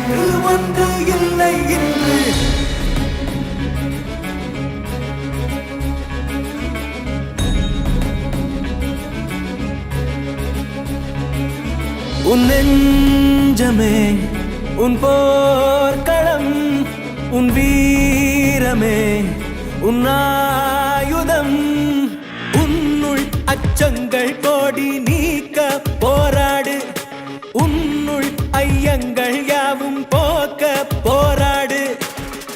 என்று ஒன்று இல்லை என்று உன் நெஞ்சமே உன் போர்க்களம் உன் வீரமே உன் ஆயுதம் உன்னுள் அச்சங்கள் கோடி நீக்க போராடு உன்னுள் ஐயங்கள் யாவும் போக்க போராடு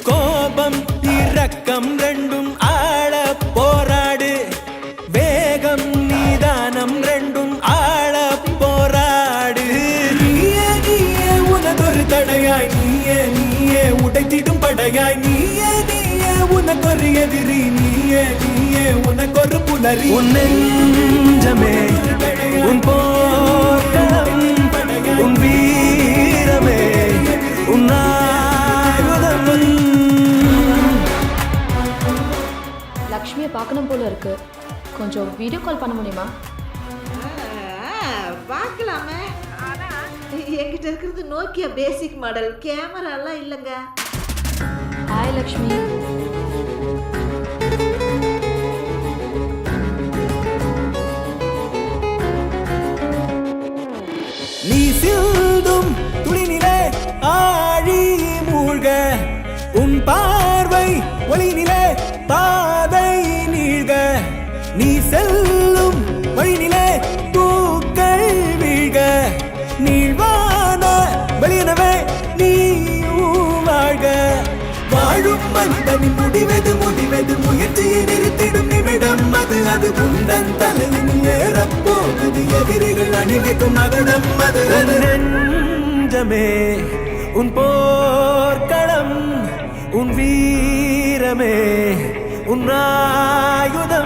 கோபம் இரக்கம் ரெண்டும் ஆள போராடு வேகம் நீதானம் ரெண்டும் ஆள போராடு நீயே நீயே உனதொரு தடையாய் நீயே நீயே உடைத்திடும் படையாய் நீயே நீயே உனக்கொரு எதிரி நீயே நீயே உனக்கொரு புலரி உன் நெஞ்சமே உன் போர்க்களம் உன் வீரமே உன் ஆயுதம். லக்ஷ்மியை பார்க்கணும் போல இருக்கு. கொஞ்சம் வீடியோ கால் பண்ண முடியுமா? பார்க்கலாமே. என்கிட்ட இருக்கிறது நோக்கியா பேசிக் மாடல், கேமராலாம் இல்லைங்க. ஹாய் லக்ஷ்மி. நீ சிந்தும் துளிநிலே ஆழி மூழ்க உன் பார்வை ஒளிநிலே பாதை நீழ்க நீ செல்லும் வழிநிலே பூக்கள் வீழ்க நீழ்வான வெளியனவே நீ வாழ்க வாழும் மனிதனின் முடிவது முடிவது முயற்சியை நிறுத்திடும் நிமிடம் அது அது குந்தன் தலையில் ஏறப்போகுது எதிரிகள் அணிவிக்கும் மகுடம் அது நெஞ்சமே உன் போர்க்களம் உன் வீரமே உன் ஆயுதம்.